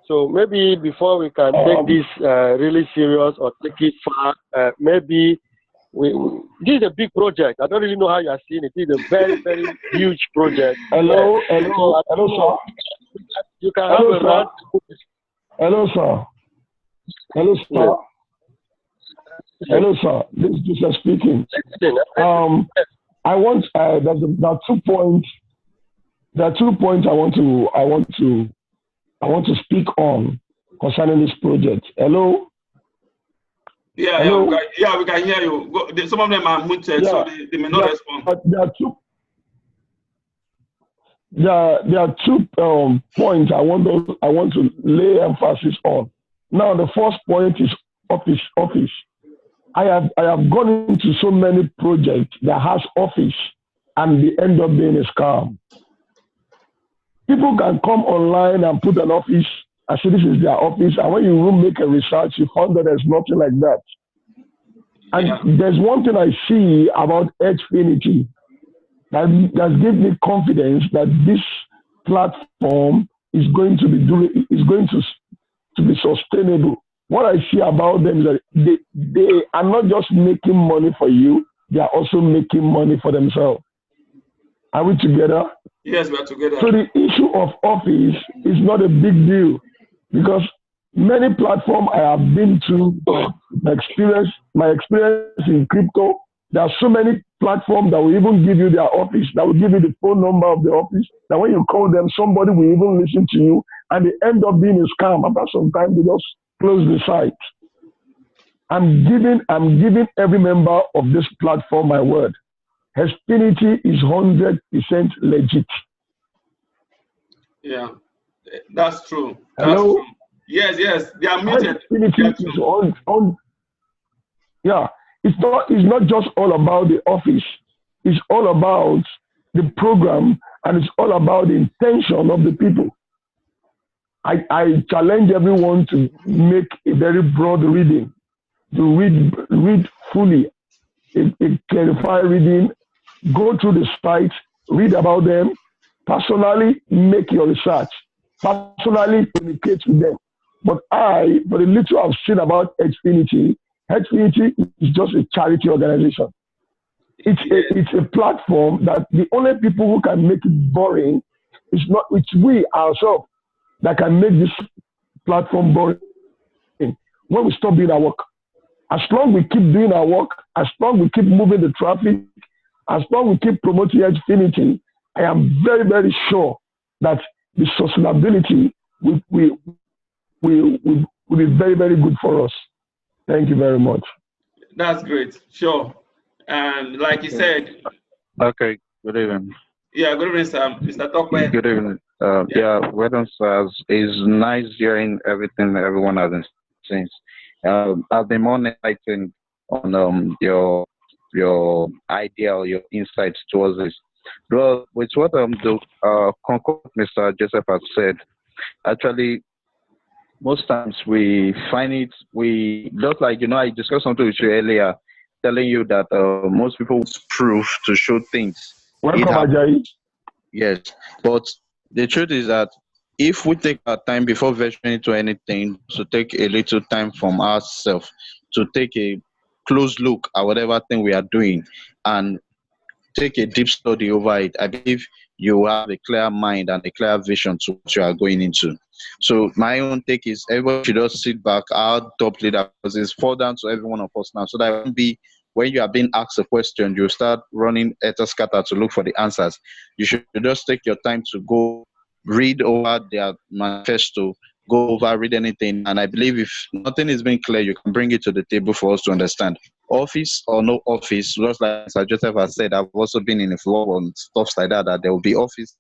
So maybe before we can take this really serious or take it far, maybe this is a big project. I don't really know how you are seeing it. It's a very, very huge project. Hello, sir. You can have a round. Hello, sir. Hello, sir. Yeah. Hello, sir. This is Joseph speaking. I want there are 2 points. There are 2 points I want to speak on concerning this project. Hello. Yeah, hello? We can hear you. Some of them are muted, so they may not respond. There are 2 points I want to lay emphasis on. Now, the first point is office. I have gone into so many projects that has office, and they end up being a scam. People can come online and put an office and say this is their office, and when you make a research, you find that there's nothing like that. And there's one thing I see about Affinity that gives me confidence that this platform is going to be sustainable. What I see about them is that they are not just making money for you, they are also making money for themselves. Are we together? Yes, we are together. So the issue of office is not a big deal, because many platforms I have been to, my experience in crypto, there are so many platforms that will even give you their office, that will give you the phone number of the office, that when you call them, somebody will even listen to you, and they end up being a scam. After some time, they just close the site. I'm giving every member of this platform my word. Affinity is 100% legit. Yeah, that's true. Hello? True. Yes, they are muted. Affinity is on. Yeah, it's not just all about the office. It's all about the program, and it's all about the intention of the people. I challenge everyone to make a very broad reading, to read fully, a clarified reading, go through the sites, read about them, personally make your research, personally communicate with them. But for the little I've seen about Affinity is just a charity organization. It's a platform that the only people who can make it boring is not, it's we ourselves that can make this platform boring when we stop doing our work. As long we keep doing our work, as long we keep moving the traffic, as long we keep promoting Affinity, I am very, very sure that the sustainability will be very, very good for us. Thank you very much. That's great. Sure. And like you said, Okay, good evening. yeah, good evening, sir. Mr. Tokwe. Good evening. Yeah, well done, sir. It's nice hearing everything everyone has been saying. I've been more enlightened on your idea or your insights towards this. Well, with what the Concord Mr. Joseph has said, actually, most times we find it, we just like, I discussed something with you earlier, telling you that most people prove to show things. Welcome, Ajayi. Yes, but the truth is that if we take our time before venturing into anything, to take a little time from ourselves, to take a close look at whatever thing we are doing and take a deep study over it, I believe you have a clear mind and a clear vision to what you are going into. So my own take is everybody should just sit back, I'll top leader, because it's fall down to every one of us now. So that it won't be when you are being asked a question, you start running scatter to look for the answers. You should just take your time to go read over their manifesto, go over, read anything. And I believe if nothing is being clear, you can bring it to the table for us to understand. Office or no office, just like Sir Joseph has said, I've also been in the floor and stuff like that, that there will be office.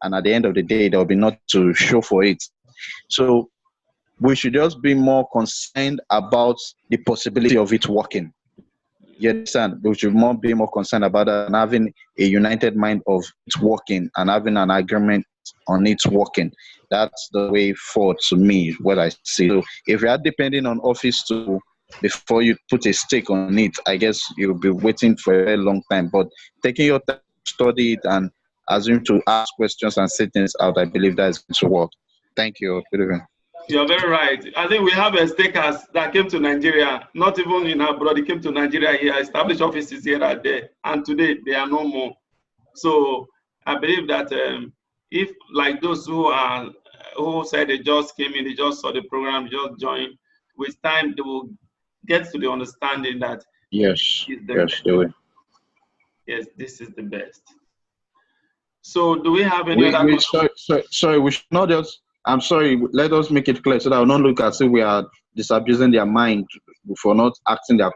And at the end of the day, there will be not to show for it. So we should just be more concerned about the possibility of it working. You understand? We should be more concerned about that and having a united mind of it working and having an agreement on it working. That's the way forward to me, what I see. So if you are depending on office to before you put a stake on it, I guess you'll be waiting for a very long time. But taking your time to study it and assume to ask questions and say things out, I believe that is going to work. Thank you. Good evening. You're very right. I think we have stakers that came to Nigeria, not even in abroad, they came to Nigeria here, established offices here and there, and today they are no more. So I believe that if like those who said they just came in, they just saw the program, just joined, with time they will get to the understanding that yes, they will. Yes, this is the best. So do we have any other? Sorry, we should not just. I'm sorry, let us make it clear so that we don't look as if we are disabusing their mind for not asking their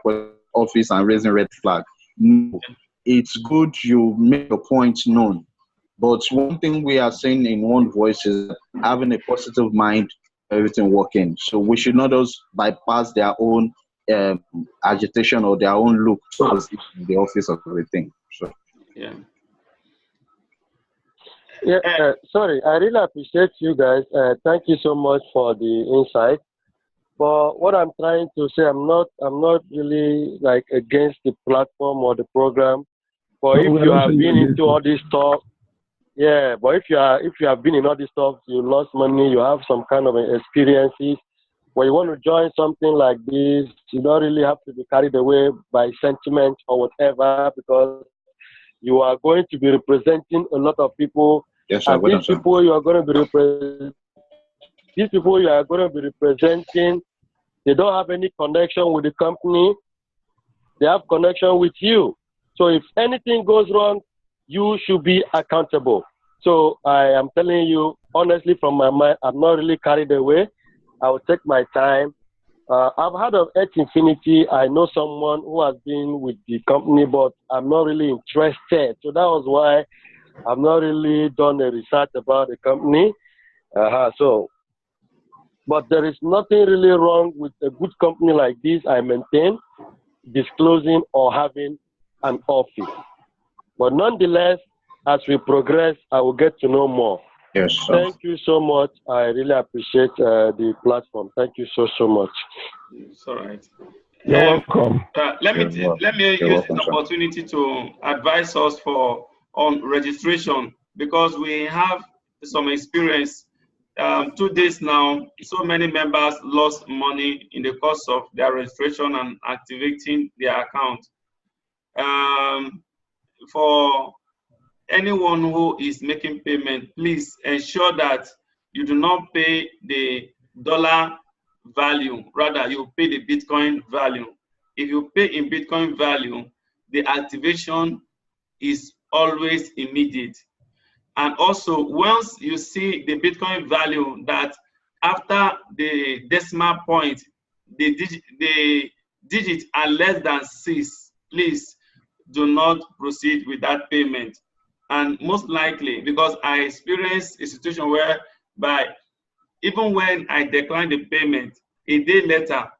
office and raising red flag. No, it's good you make your point known. But one thing we are saying in one voice is having a positive mind, everything working. So we should not just bypass their own agitation or their own look towards the office of everything. So yeah. Yeah, sorry, I really appreciate you guys. Thank you so much for the insight. But what I'm trying to say, I'm not really like against the platform or the program. But if you have been into all this stuff, yeah. But if you have been in all this stuff, you lost money, you have some kind of experiences. When you want to join something like this, you don't really have to be carried away by sentiment or whatever, because you are going to be representing a lot of people. Yes, sir, and these people you are going to be representing, they don't have any connection with the company. They have connection with you. So if anything goes wrong, you should be accountable. So I am telling you honestly from my mind, I'm not really carried away. I will take my time. I've heard of Affinity. I know someone who has been with the company, but I'm not really interested. So that was why I've not really done a research about the company. But there is nothing really wrong with a good company like this. I maintain disclosing or having an office. But nonetheless, as we progress, I will get to know more. Yes, sir. Thank you so much. I really appreciate the platform. Thank you so much. It's all right. You're welcome. Let me use this opportunity to advise us on registration, because we have some experience. 2 days now, so many members lost money in the course of their registration and activating their account. For anyone who is making payment, please ensure that you do not pay the dollar value, rather you pay the Bitcoin value. If you pay in Bitcoin value, the activation is always immediate. And also, once you see the Bitcoin value that after the decimal point, the digits are less than 6, please do not proceed with that payment. And most likely, because I experienced a situation whereby even when I declined the payment, a day later,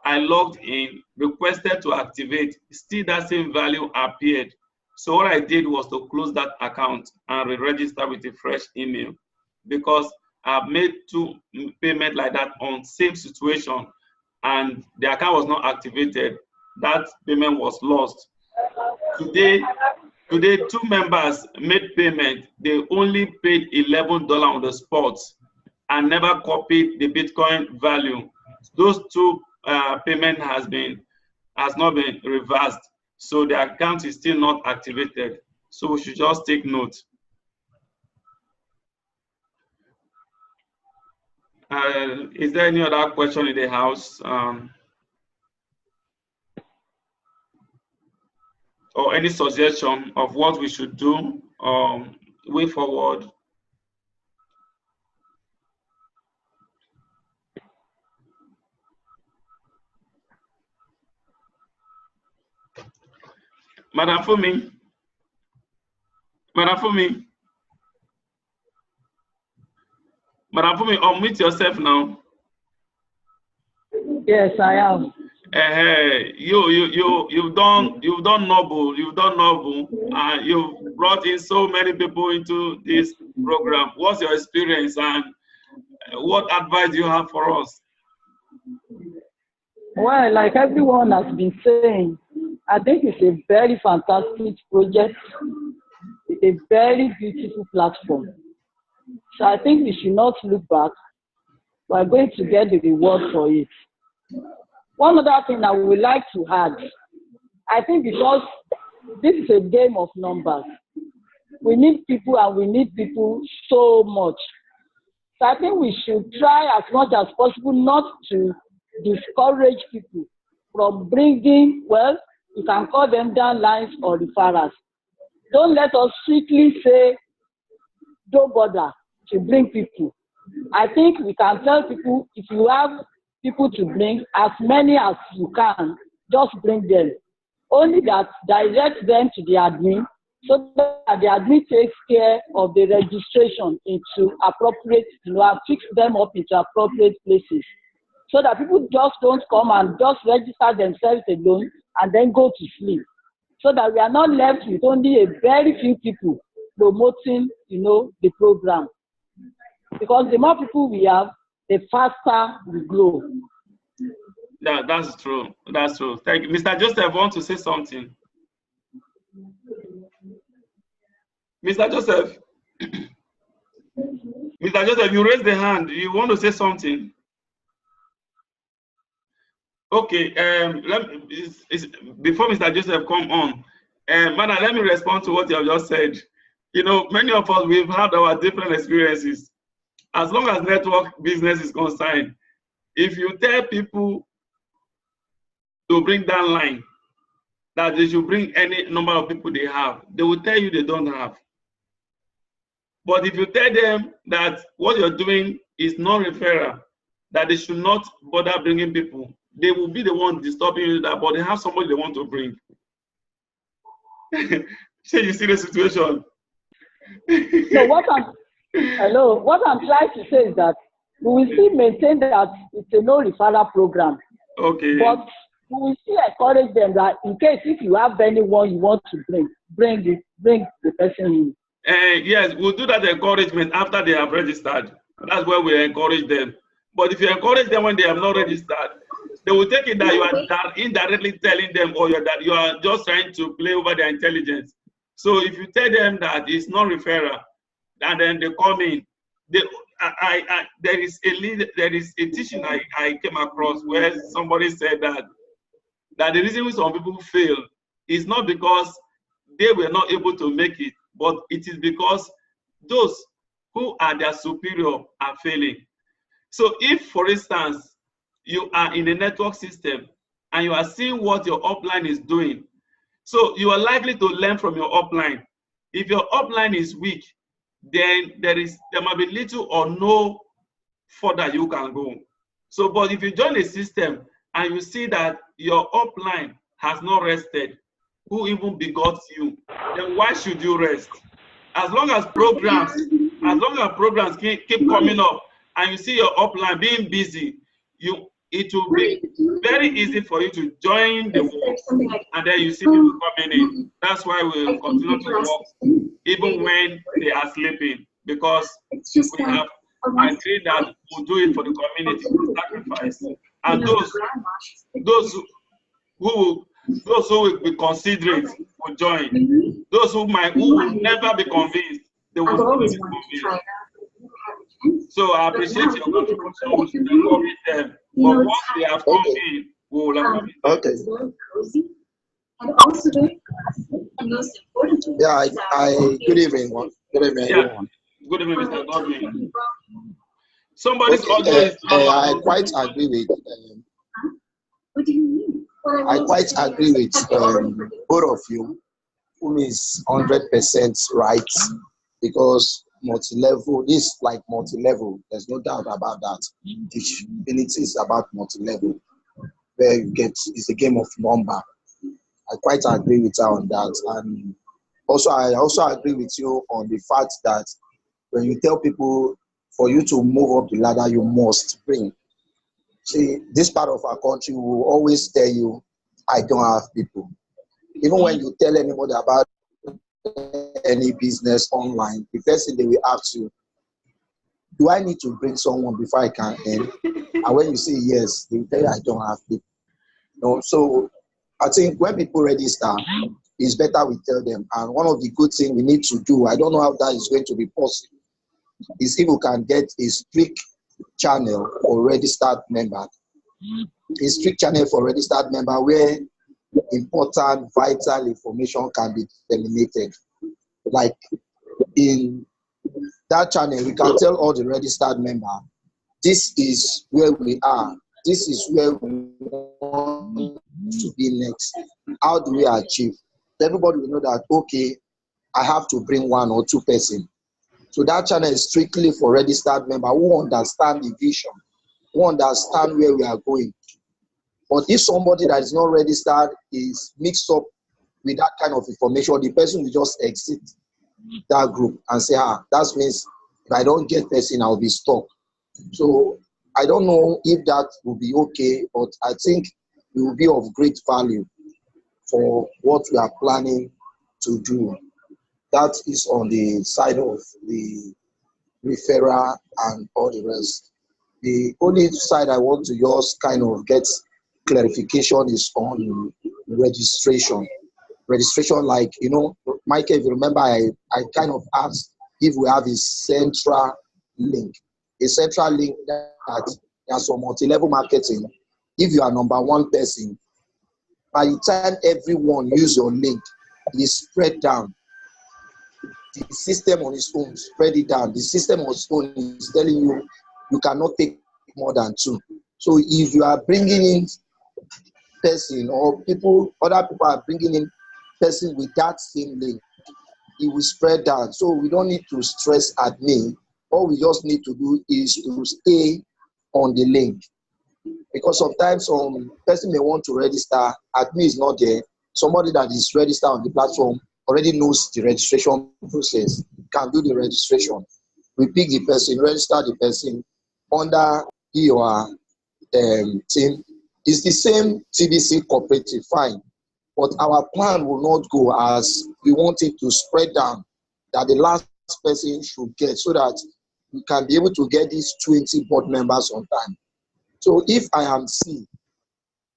I logged in, requested to activate, still that same value appeared. So what I did was to close that account and re-register with a fresh email, because I've made 2 payments like that on same situation and the account was not activated. That payment was lost. Today 2 members made payment. They only paid $11 on the spot and never copied the Bitcoin value. Those 2 payment has not been reversed, so the account is still not activated. So we should just take note. Is there any other question in the house? Or any suggestion of what we should do way forward? Madam Fumi, unmute yourself now. Yes, I am. You've done noble. You've brought in so many people into this program. What's your experience and what advice do you have for us? Well, like everyone has been saying, I think it's a very fantastic project. It's a very beautiful platform. So I think we should not look back. We're going to get the reward for it. One other thing I would like to add, I think because this is a game of numbers, we need people and we need people so much. So I think we should try as much as possible not to discourage people from bringing, well, you can call them downlines or referrals. Don't let us strictly say, don't bother to bring people. I think we can tell people, if you have people to bring, as many as you can, just bring them. Only that direct them to the admin, so that the admin takes care of the registration into appropriate, and fix them up into appropriate places. So that people just don't come and just register themselves alone and then go to sleep. So that we are not left with only a very few people promoting, the program. Because the more people we have, the faster we grow. Yeah, that's true. That's true. Thank you. Mr. Joseph, want to say something? Mr. Joseph? Mr. Joseph, you raised the hand. You want to say something? Okay. Before Mr. Joseph come on, Madam, let me respond to what you have just said. Many of us, we've had our different experiences. As long as network business is concerned, if you tell people to bring that line, that they should bring any number of people they have, they will tell you they don't have. But if you tell them that what you're doing is non-referral, that they should not bother bringing people, they will be the one disturbing you, that, but they have somebody they want to bring. So you see the situation? So what I'm trying to say is that we will still maintain that it's a no referral program. Okay. But we will still encourage them that in case if you have anyone you want to bring the person in. Yes, we'll do that encouragement after they have registered. That's where we encourage them. But if you encourage them when they have not registered, they will take it that you are indirectly telling them, or that you are just trying to play over their intelligence. So if you tell them that it's not referral, and then they come in, there is a teaching I came across where somebody said that the reason some people fail is not because they were not able to make it, but it is because those who are their superior are failing. So if, for instance, you are in a network system and you are seeing what your upline is doing, so you are likely to learn from your upline. If your upline is weak, then there might be little or no further you can go. So, but if you join a system and you see that your upline has not rested, who even begot you, then why should you rest? As long as programs keep coming up and you see your upline being busy, it will be very easy for you to join the work, and then you see people coming in. That's why we continue to work even when they are sleeping, because we have agreed that we'll do it for the community, the sacrifice. And those who will be considerate will join. Those who will never be convinced, they will never be convinced. So I appreciate your contribution. We should encourage them. But once they have come in, we will encourage them. Okay. Yeah, good evening. Good evening, everyone. Good evening, Mr. Godwin. Somebody's Okay, audio is I quite agree with. What do you mean? I quite agree with both of you, whom is 100% right, because multi-level is like multi-level. There's no doubt about that. Affinity is about multi-level, where you get it's a game of number. I quite agree with her on that, and I also agree with you on the fact that when you tell people for you to move up the ladder, you must bring. See, this part of our country will always tell you, I don't have people. Even when you tell anybody about any business online, the first thing they will ask you, do I need to bring someone before I can earn? And when you say yes, they will tell you, I don't have people. No, so I think when people register, it's better we tell them. And one of the good things we need to do, I don't know how that is going to be possible, is if we can get a strict channel for registered member. A strict channel for registered member where important, vital information can be disseminated. Like in that channel, we can tell all the registered member, this is where we are. This is where we want to be next. How do we achieve? Everybody will know that, okay, I have to bring 1 or 2 persons. So that channel is strictly for registered member who understand the vision, who understand where we are going. But if somebody that is not registered is mixed up with that kind of information, the person will just exit that group and say, that means if I don't get person, I'll be stuck. So I don't know if that will be okay, but I think it will be of great value for what we are planning to do. That is on the side of the referral and all the rest. The only side I want to just kind of get clarification is on registration. Registration, like, Michael, if you remember, I kind of asked if we have a central link. A central link that there's some multi-level marketing. If you are number 1 person, by the time everyone use your link, it is spread down. The system on its own spread it down. The system on its own is telling you you cannot take more than 2. So if you are bringing in person or other people are bringing in person with that same link, it will spread down. So we don't need to stress admin. All we just need to do is to stay on the link. Because sometimes some person may want to register, admin is not there. Somebody that is registered on the platform already knows the registration process, can do the registration. We pick the person, register the person under your team. It's the same TBC cooperative, fine. But our plan will not go as we want it to spread down, that the last person should get, so that we can be able to get these 20 board members on time. So if I am C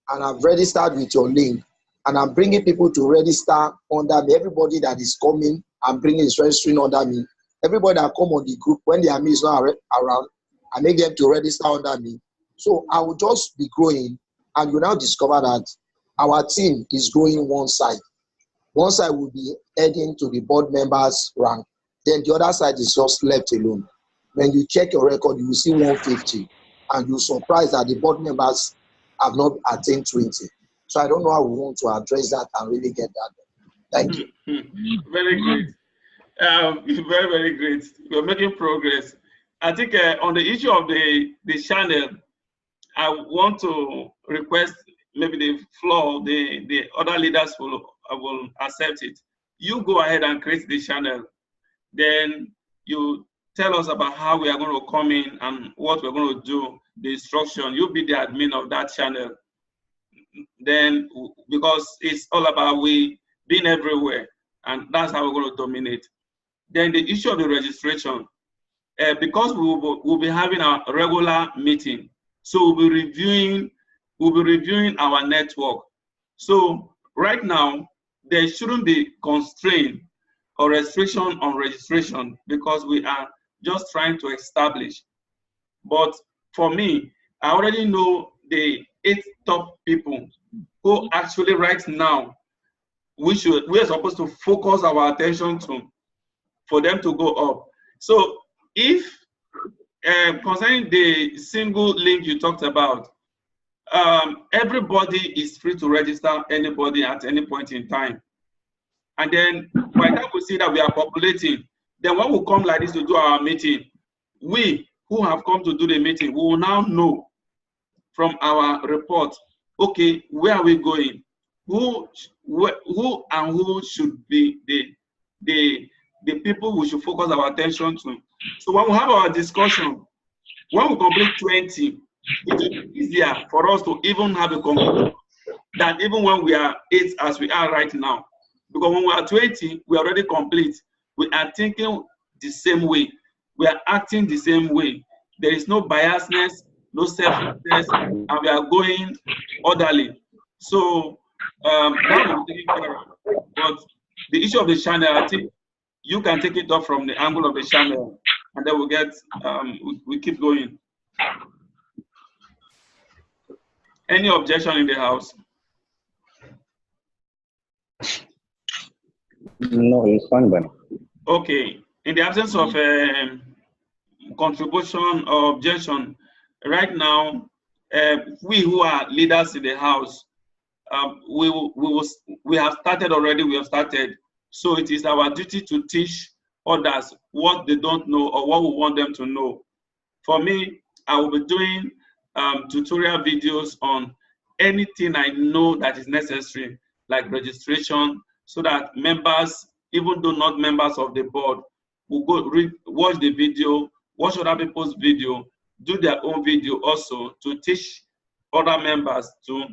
and I've registered with your link, and I'm bringing people to register under me, everybody that is coming, I'm bringing is registering under me. Everybody that come on the group, when their me is not around, I make them to register under me. So I will just be growing, and you now discover that our team is growing one side. One side will be heading to the board members rank, then the other side is just left alone. When you check your record, you will see 150, and you're surprised that the board members have not attained 20. So I don't know how we want to address that and really get that done. Thank you. Very great. Very, very great. We're making progress. I think on the issue of the channel, I want to request maybe the floor, the other leaders will accept it. You go ahead and create the channel. Then you tell us about how we are going to come in and what we're going to do, the instruction. You'll be the admin of that channel. Then, because it's all about we being everywhere, and that's how we're going to dominate. Then the issue of the registration, because we'll be having a regular meeting, so we'll be reviewing our network. So right now, there shouldn't be constraint or restriction on registration because we are just trying to establish. But for me, I already know the 8 top people who actually right now we are supposed to focus our attention to for them to go up. So if concerning the single link you talked about, everybody is free to register anybody at any point in time. And then by the time we see that we are populating, then when we come like this to do our meeting, we who have come to do the meeting, we will now know from our report, okay, where are we going? Who and who should be the people we should focus our attention to. So when we have our discussion, when we complete 20, it will be easier for us to even have a conclusion than even when we are 8 as we are right now. Because when we are 20, we are already complete. We are thinking the same way. We are acting the same way. There is no biasness, no selfishness, and we are going orderly. So that will be taken care of. But the issue of the channel, I think you can take it up from the angle of the channel, and then we'll get, we keep going. Any objection in the house? No, it's fine, but Okay. In the absence of contribution or objection, right now, we who are leaders in the house, we have started already. We have started. So it is our duty to teach others what they don't know or what we want them to know. For me, I will be doing tutorial videos on anything I know that is necessary, like registration, so that members, even though not members of the board, will go watch the video, watch other people's video, do their own video also to teach other members to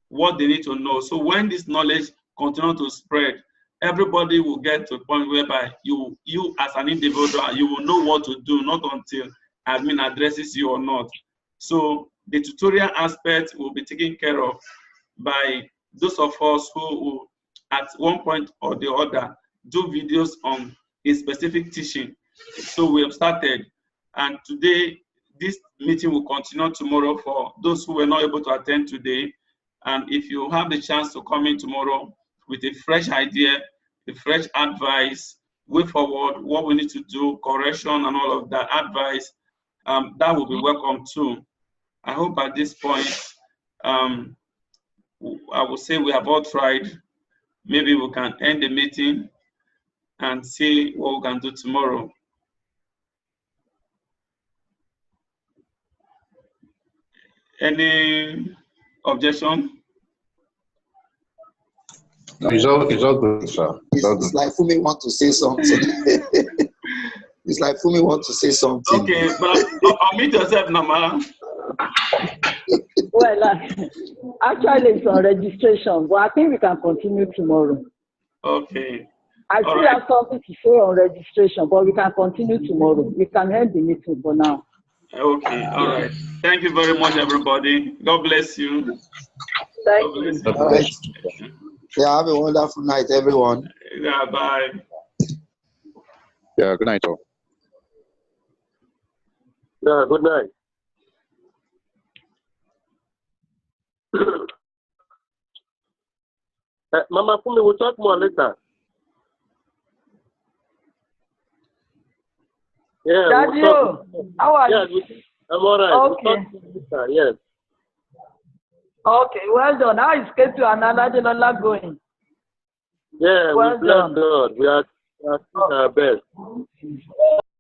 what they need to know. So when this knowledge continues to spread, everybody will get to a point whereby you as an individual, you will know what to do, not until admin addresses you or not. So the tutorial aspect will be taken care of by those of us who at one point or the other do videos on a specific teaching. So we have started, and today this meeting will continue tomorrow for those who were not able to attend today. And if you have the chance to come in tomorrow with a fresh idea, a fresh advice, way forward, what we need to do, correction and all of that advice, that will be welcome too. I hope at this point, I will say we have all tried. Maybe we can end the meeting and see what we can do tomorrow. Any objection? It's all good, sir. It's like Fumi want to say something. It's like Fumi want to say something. Okay, but unmute yourself, Nama. Well, actually, it's on registration, but I think we can continue tomorrow. Okay. I still have something to say on registration, but we can continue tomorrow. We can end the meeting for now. Okay, all right. Thank you very much, everybody. God bless you. Thank you. All right. Yeah, have a wonderful night, everyone. Yeah, bye. Yeah, good night, all. Yeah, good night. Mama Fumi, we'll talk more later. Yeah, Daddy, we'll talk. how are Yes, you? I'm all right. Okay. We'll talk later. Yes. Okay, well done. How is Ketu and Aladelola going? Yeah, Well we bless done. God. We are doing our best.